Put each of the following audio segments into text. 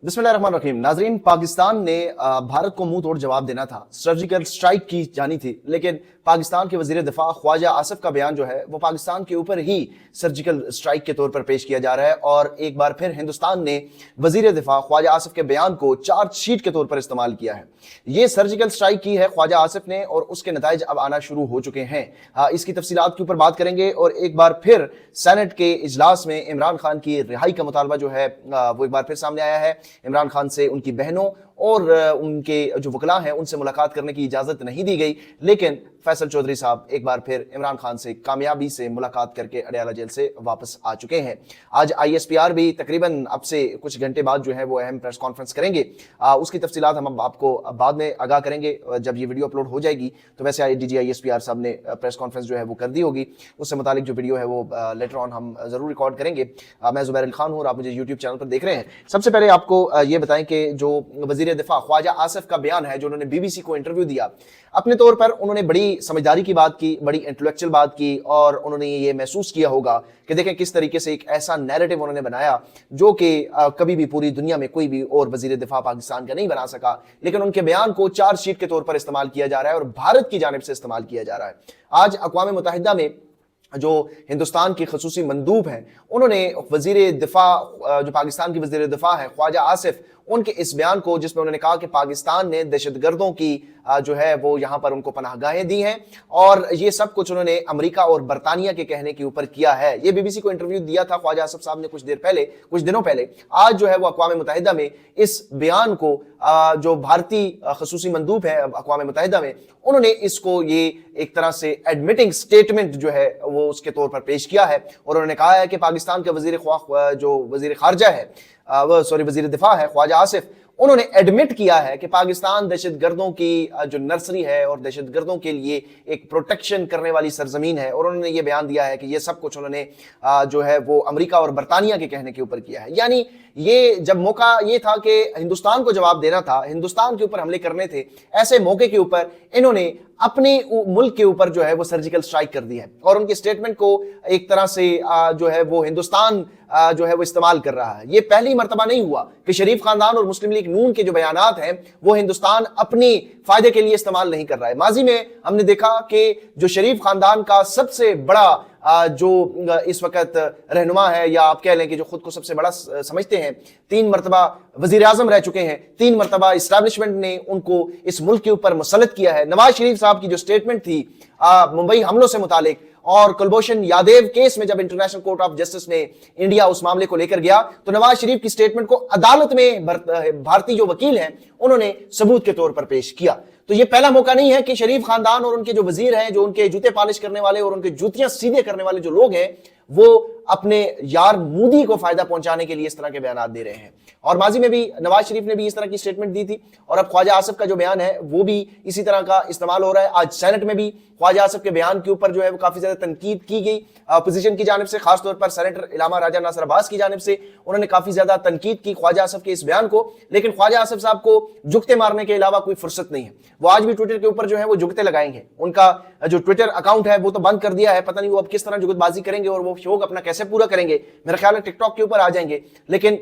बिस्मिल्लाहिर्रहमानिर्रहीम। नाजरीन, पाकिस्तान ने भारत को मुंह तोड़ जवाब देना था, सर्जिकल स्ट्राइक की जानी थी, लेकिन पाकिस्तान के वजीर दिफा ख्वाजा आसिफ का बयान जो है वो पाकिस्तान के ऊपर ही सर्जिकल स्ट्राइक के तौर पर पेश किया जा रहा है। और एक बार फिर हिंदुस्तान ने वजीर दिफा ख्वाजा आसिफ के बयान को चार्जशीट के तौर पर इस्तेमाल किया है। ये सर्जिकल स्ट्राइक की है ख्वाजा आसिफ ने और उसके नताइज अब आना शुरू हो चुके हैं। इसकी तफसीलात के ऊपर बात करेंगे और एक बार फिर सेनेट के इजलास में इमरान खान की रिहाई का मुतालबा जो है वो एक बार फिर सामने आया है। इमरान खान से उनकी बहनों और उनके जो वकला हैं उनसे मुलाकात करने की इजाजत नहीं दी गई, लेकिन फैसल चौधरी साहब एक बार फिर इमरान खान से कामयाबी से मुलाकात करके अडयाला जेल से वापस आ चुके हैं। आज ISPR भी तकरीबन अब से कुछ घंटे बाद जो है वो अहम प्रेस कॉन्फ्रेंस करेंगे। उसकी तफसीलात हम आपको बाद में आगाह करेंगे जब ये वीडियो अपलोड हो जाएगी। तो वैसे DG ISPR साहब ने प्रेस कॉन्फ्रेंस जो है वो कर दी होगी, उससे मुतालिक जो वीडियो है वो लेटर ऑन हम जरूर रिकॉर्ड करेंगे। मैं जुबैर अली खान हूँ और आप मुझे यूट्यूब चैनल पर देख रहे हैं। सबसे पहले आपको ये बताएं कि जो वजीर दिफा ख्वाजा आसिफ का बयान है, जो उन्होंने BBC को इंटरव्यू दिया, अपने तौर पर उन्होंने बड़ी समझदारी की बात की, बड़ी इंटेलेक्चुअल बात की और उन्होंने ये महसूस किया होगा कि देखें किस तरीके से एक ऐसा नैरेटिव उन्होंने बनाया जो कि कभी भी पूरी दुनिया में कोई भी और वजीर दिफा पाकिस्तान का नहीं बना सका, लेकिन उनके बयान को चार्जशीट के तौर पर इस्तेमाल किया जा रहा है और भारत की जानिब से इस्तेमाल किया जा रहा है। आज अक़वाम मुत्तहिदा में जो हिंदुस्तान की खसूसी मंदूब हैं, उन्होंने वजीर दिफा जो पाकिस्तान की वजीर दिफा है ख्वाजा आसिफ, उनके इस बयान को जिसमें उन्होंने कहा कि पाकिस्तान ने दहशतगर्दों की जो है वो यहाँ पर उनको पनाहगाहें दी हैं और ये सब कुछ उन्होंने अमेरिका और बरतानिया के कहने के ऊपर किया है। ये BBC को इंटरव्यू दिया था ख्वाजा आसिफ साहब ने कुछ दिनों पहले। आज जो है वो अक़वाम मुत्तहिदा में इस बयान को जो भारतीय खसूसी मंदूब है अक़वाम मुत्तहिदा में, उन्होंने इसको ये एक तरह से एडमिटिंग स्टेटमेंट जो है वो उसके तौर पर पेश किया है और उन्होंने कहा है कि पाकिस्तान के वजीर खारजा है वजीर दिफा है ख्वाजा आसिफ, उन्होंने एडमिट किया है कि पाकिस्तान दहशतगर्दों की जो नर्सरी है और दहशतगर्दों के लिए एक प्रोटेक्शन करने वाली सरजमीन है। और उन्होंने ये बयान दिया है कि ये सब कुछ उन्होंने जो है वो अमेरिका और बरतानिया के कहने के ऊपर किया है। यानी ये जब मौका ये था कि हिंदुस्तान को जवाब देना था, हिंदुस्तान के ऊपर हमले करने थे, ऐसे मौके के ऊपर इन्होंने अपने मुल्क के ऊपर जो है वो सर्जिकल स्ट्राइक कर दी है और उनके स्टेटमेंट को एक तरह से जो है वो हिंदुस्तान जो है वो इस्तेमाल कर रहा है। ये पहली मर्तबा नहीं हुआ कि शरीफ खानदान और मुस्लिम लीग नून के जो बयानात हैं वो हिंदुस्तान अपने फायदे के लिए इस्तेमाल नहीं कर रहा है। माजी में हमने देखा कि जो शरीफ खानदान का सबसे बड़ा जो इस वक्त रहनुमा है, या आप कह लें कि जो खुद को सबसे बड़ा समझते हैं, 3 मरतबा वजीर आजम रह चुके हैं, 3 मरतबा इस्टेब्लिशमेंट ने उनको इस मुल्क के ऊपर मुसल्लत किया है। नवाज शरीफ साहब की जो स्टेटमेंट थी मुंबई हमलों से मुतालिक और कुलभूषण यादव केस में जब इंटरनेशनल कोर्ट ऑफ जस्टिस में इंडिया उस मामले को लेकर गया तो नवाज शरीफ की स्टेटमेंट को अदालत में भारतीय जो वकील हैं उन्होंने सबूत के तौर पर पेश किया। तो ये पहला मौका नहीं है कि शरीफ खानदान और उनके जो वजीर हैं, जो उनके जूते पॉलिश करने वाले और उनके जूतियां सीधे करने वाले जो लोग हैं, वो अपने यार मोदी को फायदा पहुंचाने के लिए इस तरह के बयान दे रहे हैं। और माजी में भी नवाज शरीफ ने भी इस तरह की स्टेटमेंट दी थी और अब ख्वाजा आसिफ का जो बयान है वो भी इसी तरह का इस्तेमाल हो रहा है। आज सेनेट में भी ख्वाजा आसिफ के बयान के ऊपर जो है वो काफी ज्यादा तनकीद की गई अपोजिशन की जानिब से, खासतौर पर सेनेटर इलामा राजा नासिर अब्बास की जानिब से। उन्होंने काफी ज्यादा तनकीद की ख्वाजा आसिफ के इस बयान को, लेकिन ख्वाजा आसिफ साहब को जुगते मारने के अलावा कोई फुर्सत नहीं है। वो आज भी ट्विटर के ऊपर जो है वो जुगते लगाएंगे। उनका जो ट्विटर अकाउंट है वो तो बंद कर दिया है, पता नहीं वो अब किस तरह जुगतबाजी करेंगे और वो शौक अपना कैसे पूरा करेंगे। मेरा ख्याल है टिकटॉक के ऊपर आ जाएंगे। लेकिन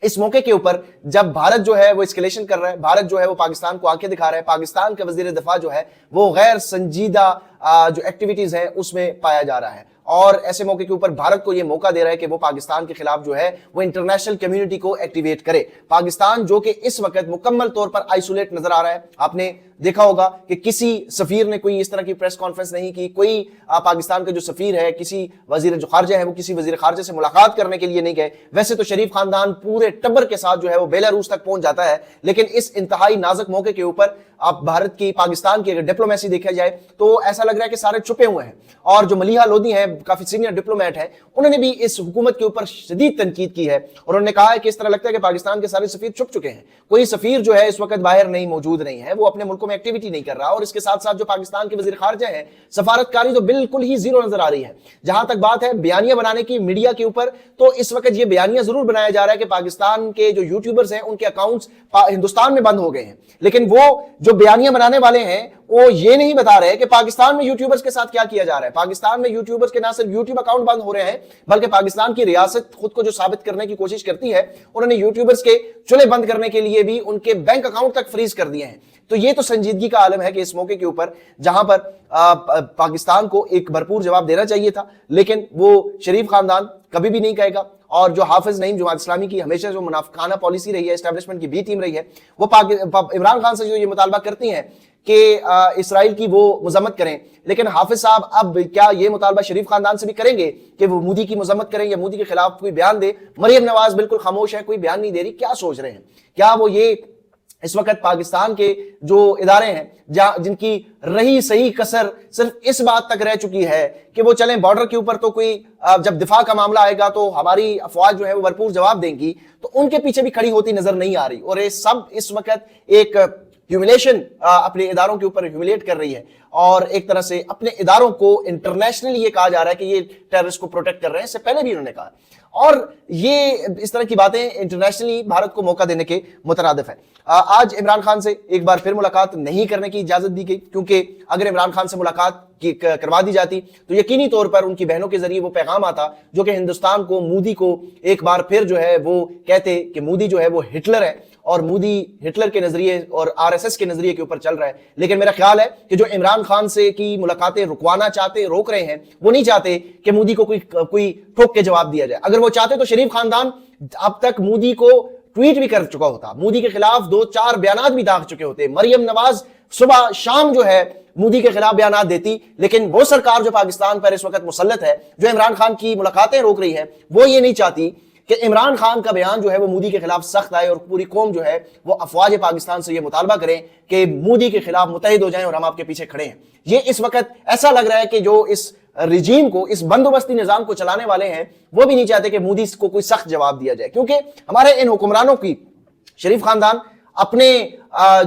इस मौके के ऊपर जब भारत जो है वो एस्केलेशन कर रहा है, भारत जो है वो पाकिस्तान को आंखें दिखा रहा है, पाकिस्तान का वजीर दिफा जो है वो गैर संजीदा जो एक्टिविटीज है उसमें पाया जा रहा है और ऐसे मौके के ऊपर भारत को यह मौका दे रहा है कि वो पाकिस्तान के खिलाफ जो है वो इंटरनेशनल कम्युनिटी को एक्टिवेट करे। पाकिस्तान जो कि इस वक्त मुकम्मल तौर पर आइसोलेट नजर आ रहा है। आपने देखा होगा कि किसी सफीर ने कोई इस तरह की प्रेस कॉन्फ्रेंस नहीं की, कोई पाकिस्तान का जो सफीर है, किसी वजीर जो खारजा है वो किसी वजीर खारजा से मुलाकात करने के लिए नहीं गए। वैसे तो शरीफ खानदान पूरे टब्बर के साथ जो है वो बेलारूस तक पहुंच जाता है, लेकिन इस इंतहाई नाजुक मौके के ऊपर आप भारत की पाकिस्तान की अगर डिप्लोमेसी देखा जाए तो ऐसा लग रहा है कि सारे छुपे हुए हैं। और जो मलिहा लोधी है, काफी सीनियर डिप्लोमेट है, उन्होंने भी इस हुकूमत के ऊपर शदीद तनकीद की है और उन्होंने कहा है कि इस तरह लगता है कि पाकिस्तान के सारे सफीर छुप चुके हैं। कोई सफीर जो है इस वक्त बाहर नहीं मौजूद नहीं है, वो अपने मुल्कों में एक्टिविटी नहीं कर रहा। और इसके साथ साथ जो पाकिस्तान के वजीर खारजा है, सफारतकारी तो बिल्कुल ही जीरो नजर आ रही है। जहां तक बात है बयानिया बनाने की मीडिया के ऊपर, तो इस वक्त ये बयानिया जरूर बनाया जा रहा है कि पाकिस्तान के जो यूट्यूबर्स हैं उनके अकाउंट्स हिंदुस्तान में बंद हो गए हैं, लेकिन वो जो बयानिया बनाने वाले हैं وہ یہ نہیں بتا رہے کہ پاکستان میں یوٹیوبرز کے ساتھ کیا کیا جا رہا ہے. پاکستان میں یوٹیوبرز کے نہ صرف یوٹیوب اکاؤنٹ بند ہو رہے ہیں بلکہ پاکستان کی ریاست خود کو جو ثابت کرنے کی کوشش کرتی ہے, انہوں نے یوٹیوبرز کے چولہے بند کرنے کے لیے بھی ان کے بینک اکاؤنٹ تک فریز کر دیے ہیں. تو یہ تو سنجیدگی کا عالم ہے کہ اس موقع کے اوپر جہاں پر پاکستان کو ایک بھرپور جواب دینا چاہیے تھا, لیکن وہ شریف خاندان کبھی بھی نہیں کہے گا. اور جو حافظ نعیم جماعت اسلامی کی ہمیشہ جو منافقانہ پالیسی رہی ہے, اسٹیبلشمنٹ کی بھی ٹیم رہی ہے, وہ عمران خان سے جو یہ مطالبہ کرتی ہیں کہ اسرائیل کی وہ مذمت کریں, لیکن حافظ صاحب اب کیا یہ مطالبہ شریف خاندان سے بھی کریں گے کہ وہ مودی کی مذمت کریں یا مودی کے خلاف کوئی بیان دے؟ مریم نواز بالکل خاموش ہے, کوئی بیان نہیں دے رہی. کیا سوچ رہے ہیں؟ کیا وہ یہ اس وقت پاکستان کے جو ادارے ہیں جن کی رہی صحیح کسر صرف اس بات تک رہ چکی ہے کہ وہ چلیں بارڈر کے اوپر تو کوئی جب دفاع کا معاملہ آئے گا تو ہماری افواج جو ہے وہ بھرپور جواب دیں گی, تو ان کے پیچھے بھی کھڑی ہوتی نظر نہیں آ رہی. اور یہ سب اس وقت ایک ہیوملیشن اپنے اداروں کے اوپر ہیوملیٹ کر رہی ہے, اور ایک طرح سے اپنے اداروں کو انٹرنیشنلی یہ کہا جا رہا ہے کہ یہ ٹیررسٹ کو پروٹیکٹ کر رہے ہیں. اس سے پہلے بھی انہوں نے کہا, اور یہ اس طرح کی باتیں انٹرنیشنلی بھارت کو موقع دینے کے مترادف ہے. آج عمران خان سے ایک بار پھر ملاقات نہیں کرنے کی اجازت دی گئی, کیونکہ اگر عمران خان سے ملاقات کروا دی جاتی تو یقینی طور پر ان کی بہنوں کے ذریعے وہ پیغام آتا جو کہ ہندوستان کو, مودی کو ایک بار پھر جو ہے وہ کہتے کہ مودی جو ہے وہ ہٹلر ہے, اور مودی ہٹلر کے نظریے اور RSS کے نظریے کے اوپر چل رہا ہے. لیکن میرا خیال ہے کہ جو عمران خان سے کی ملاقاتیں رکوانا چاہتے, روک رہے ہیں, وہ نہیں چاہتے کہ مودی کو کوئی ٹھوک کے جواب دیا جائے. اگر وہ چاہتے تو شریف خاندان اب تک مودی کو ٹویٹ بھی کر چکا ہوتا, مودی کے خلاف 2-4 بیانات بھی داغ چکے ہوتے. مریم نواز صبح شام جو ہے مودی کے خلاف بیانات دیتی, لیکن وہ سرکار جو پاکستان پر اس وقت مسلط ہے, جو عمران خان کی ملاقاتیں روک رہی ہے, وہ یہ نہیں چاہتی کہ عمران خان کا بیان جو ہے وہ مودی کے خلاف سخت آئے اور پوری قوم جو ہے وہ افواج پاکستان سے یہ مطالبہ کریں کہ مودی کے خلاف متحد ہو جائیں اور ہم آپ کے پیچھے کھڑے ہیں. یہ اس وقت ایسا لگ رہا ہے کہ جو اس رجیم کو, اس بندوبستی نظام کو چلانے والے ہیں, وہ بھی نہیں چاہتے کہ مودی کو کوئی سخت جواب دیا جائے, کیونکہ ہمارے ان حکمرانوں کی شریف خاندان اپنے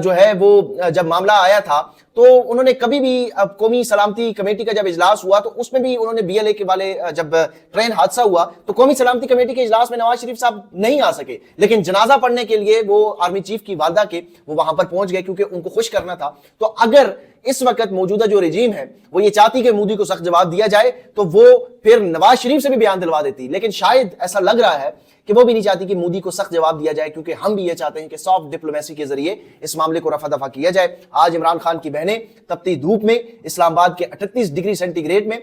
جو ہے وہ جب معاملہ آیا تھا تو انہوں نے کبھی بھی قومی سلامتی کمیٹی کا جب اجلاس ہوا تو اس میں بھی انہوں نے BLA کے والے جب ٹرین حادثہ ہوا تو قومی سلامتی کمیٹی کے اجلاس میں نواز شریف صاحب نہیں آ سکے, لیکن جنازہ پڑھنے کے لیے وہ آرمی چیف کی والدہ کے وہ وہاں پر پہنچ گئے کیونکہ ان کو خوش کرنا تھا. تو اگر اس وقت موجودہ جو رجیم ہے وہ یہ چاہتی کہ مودی کو سخت جواب دیا جائے تو وہ پھر نواز شریف سے بھی بیان دلوا دیتی, لیکن شاید ایسا لگ رہا ہے کہ وہ بھی نہیں چاہتی کہ مودی کو سخت جواب دیا جائے, کیونکہ ہم بھی یہ چاہتے ہیں کہ سافٹ ڈپلومیسی کے ذریعے اس معاملے کو رفع دفع کیا جائے. آج عمران خان کی بہنیں تپتی دھوپ میں اسلام آباد کے 38 ڈگری سینٹی گریڈ میں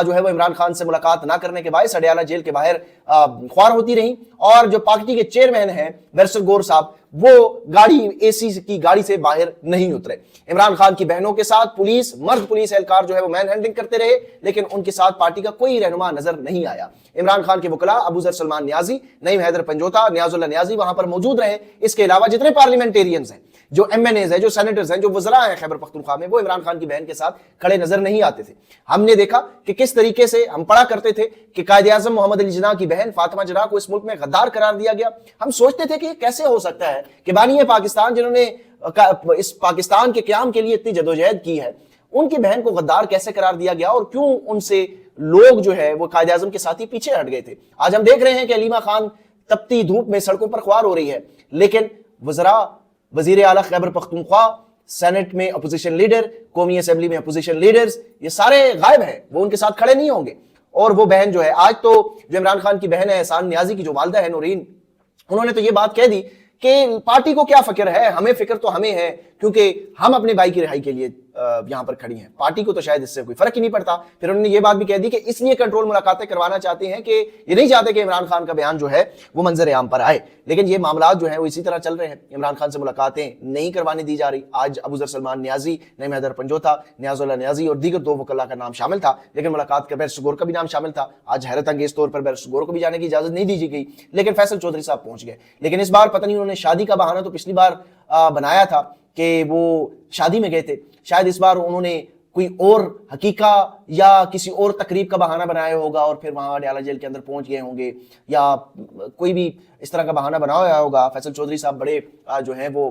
جو ہے وہ عمران خان سے ملاقات نہ کرنے کے باعث اڈیالہ جیل کے باہر خوار ہوتی رہیں, اور جو پارٹی کے چیئرمین ہیں بیرسٹر گور صاحب وہ گاڑی AC کی گاڑی سے باہر نہیں اترے. عمران خان کی بہنوں کے ساتھ مرد پولیس اہلکار جو ہے وہ مین ہینڈلنگ کرتے رہے, لیکن ان کے ساتھ پارٹی کا کوئی رہنما نظر نہیں آیا. عمران خان کے وکلاء ابو ذر سلمان نیازی, نعیم حیدر پنجوتا, نیاز اللہ نیازی وہاں پر موجود رہے. اس کے علاوہ جتنے پارلیمنٹیرینز ہیں, جو MNAs ہیں, جو سینیٹرز ہیں, جو وزراء ہیں خیبر پختونخوا میں, وہ عمران خان کی بہن کے ساتھ کھڑے نظر نہیں آتے تھے. ہم نے دیکھا کہ کس طریقے سے ہم پڑھا کرتے تھے کہ قائد اعظم محمد علی جناح کی بہن فاطمہ جناح کو اس ملک میں غدار قرار دیا گیا. ہم سوچتے تھے کہ یہ کیسے ہو سکتا ہے کہ بانی پاکستان جنہوں نے اس پاکستان کے قیام کے لیے اتنی جدوجہد کی ہے, ان کی بہن کو غدار کیسے قرار دیا گیا, اور کیوں ان سے لوگ جو ہے وہ قائد اعظم کے ساتھی پیچھے ہٹ گئے تھے. آج ہم دیکھ رہے ہیں کہ علیمہ خان تپتی دھوپ میں سڑکوں پر خوار ہو رہی ہے, لیکن وزراء, وزیر اعلیٰ خیبر پختونخوا, سینٹ میں اپوزیشن لیڈر, قومی اسمبلی میں اپوزیشن لیڈرز, یہ سارے غائب ہیں, وہ ان کے ساتھ کھڑے نہیں ہوں گے. اور وہ بہن جو ہے آج تو جو عمران خان کی بہن ہے احسان نیازی کی جو والدہ ہے نورین, انہوں نے تو یہ بات کہہ دی کہ پارٹی کو کیا فکر ہے, ہمیں فکر تو ہمیں ہے کیونکہ ہم اپنے بھائی کی رہائی کے لیے یہاں پر کھڑی ہیں, پارٹی کو تو شاید اس سے کوئی فرق ہی نہیں پڑتا. پھر انہوں نے یہ بات بھی کہہ دی کہ اس لیے کنٹرول ملاقاتیں کروانا چاہتے ہیں کہ یہ نہیں چاہتے کہ عمران خان کا بیان جو ہے وہ منظر عام پر آئے. لیکن یہ معاملات جو ہیں وہ اسی طرح چل رہے ہیں, عمران خان سے ملاقاتیں نہیں کروانے دی جا رہی. آج ابو ذر سلمان نیازی, نعیم حیدر پنجوتا, نیاز اللہ نیازی اور دیگر 2 وکلاء کا نام شامل تھا, لیکن ملاقات کا بیرسٹر گور کا بھی نام شامل تھا. آج حیرت انگیز طور پر بیرسٹر گور کو بھی جانے کی اجازت نہیں دی گئی, لیکن فیصل چودھری صاحب پہنچ گئے. لیکن اس بار پتہ نہیں انہوں نے شادی کا بہانہ تو پچھلی بار بنایا تھا کہ وہ شادی میں گئے تھے, شاید اس بار انہوں نے کوئی اور حقیقہ یا کسی اور تقریب کا بہانہ بنایا ہوگا اور پھر وہاں اڈیالہ جیل کے اندر پہنچ گئے ہوں گے, یا کوئی بھی اس طرح کا بہانہ بنایا ہوگا. فیصل چودھری صاحب بڑے جو ہیں وہ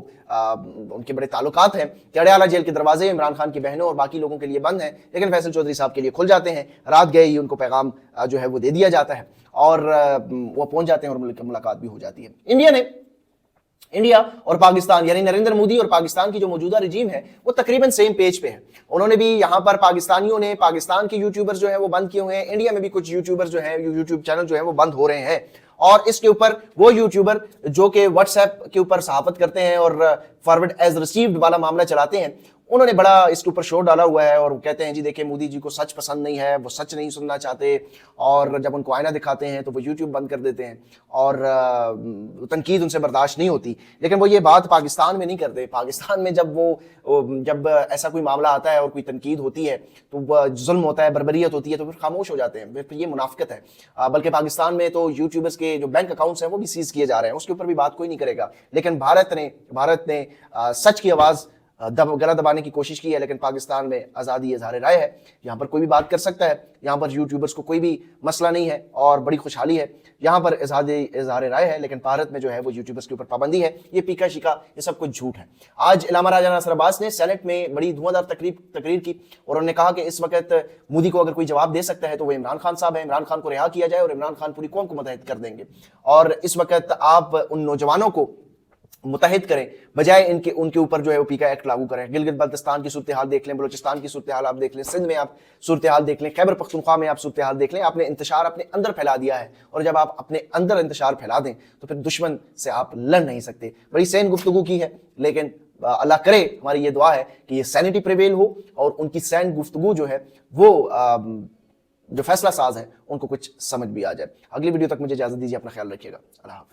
ان کے بڑے تعلقات ہیں کہ اڈیالہ جیل کے دروازے عمران خان کی بہنوں اور باقی لوگوں کے لیے بند ہیں, لیکن فیصل چودھری صاحب کے لیے کھل جاتے ہیں. رات گئے ہی ان کو پیغام جو ہے وہ دے دیا جاتا ہے اور وہ پہنچ جاتے ہیں اور ملاقات بھی ہو جاتی ہے. इंडिया और पाकिस्तान यानी नरेंद्र मोदी और पाकिस्तान की जो मौजूदा रजीम है वो तकरीबन सेम पेज पे है। उन्होंने भी यहाँ पर पाकिस्तानियों ने पाकिस्तान के यूट्यूबर्स जो है वो बंद किए हुए हैं, इंडिया में भी कुछ यूट्यूबर्स जो है यूट्यूब चैनल जो है वो बंद हो रहे हैं। और इसके ऊपर वो यूट्यूबर जो कि व्हाट्सएप के ऊपर सहाफत करते हैं और फॉरवर्ड एज रिसीव्ड वाला मामला चलाते हैं, उन्होंने बड़ा इसके ऊपर शोर डाला हुआ है और कहते हैं जी देखिए मोदी जी को सच पसंद नहीं है, वो सच नहीं सुनना चाहते, और जब उनको आईना दिखाते हैं तो वो यूट्यूब बंद कर देते हैं और तनकीद उनसे बर्दाश्त नहीं होती। लेकिन वो ये बात पाकिस्तान में नहीं करते। पाकिस्तान में जब ऐसा कोई मामला आता है और कोई तनकीद होती है तो जुल्म होता है, बर्बरियत होती है, तो फिर खामोश हो जाते हैं, फिर ये मुनाफिकत है। बल्कि पाकिस्तान में तो यूट्यूबर्स के जो बैंक अकाउंट्स हैं वो भी सीज किए जा रहे हैं, उसके ऊपर भी बात कोई नहीं करेगा। लेकिन भारत ने सच की आवाज गला दबाने की कोशिश की है। लेकिन पाकिस्तान में आज़ादी इज़हार राय है, यहाँ पर कोई भी बात कर सकता है, यहाँ पर यूट्यूबर्स को कोई भी मसला नहीं है और बड़ी खुशहाली है। यहाँ पर इज़हार राय है, लेकिन भारत में जो है वो यूट्यूबर्स के ऊपर पाबंदी है। ये पीका शिका ये सब कुछ झूठ है। आज इलामा राजा नासिर अब्बास ने सेनेट में बड़ी धुआंधार तकरीर की और उन्होंने कहा कि इस वक्त मोदी को अगर कोई जवाब दे सकता है तो वो इमरान खान साहब है। इमरान खान को रिहा किया जाए और इमरान खान पूरी कौम को मुतहद कर देंगे। और इस वक्त आप उन नौजवानों को मुतहिद करें बजाय उनके ऊपर जो है वो पीका एक्ट लागू करें। गिलगित बल्तिस्तान की सूरत हाल देख लें, बलूचिस्तान की सूरत हाल आप देख लें, सिंध में आप सूरत हाल देख लें, खैबर पख्तूनख्वा में आप सूरत हाल देख लें। आपने इंतशार अपने अंदर फैला दिया है और जब आप अपने अंदर इंतशार फैला दें तो फिर दुश्मन से आप लड़ नहीं सकते। बड़ी सैन गुफ्तगू की है, लेकिन अल्लाह करे, हमारी ये दुआ है कि ये सैनिटी प्रिवेल हो और उनकी सैन गुफ्तगू जो है वो जो फैसला साज है उनको कुछ समझ भी आ जाए। अगली वीडियो तक मुझे इजाजत दीजिए, अपना ख्याल रखिएगा। अल्लाह हाफ़िज़।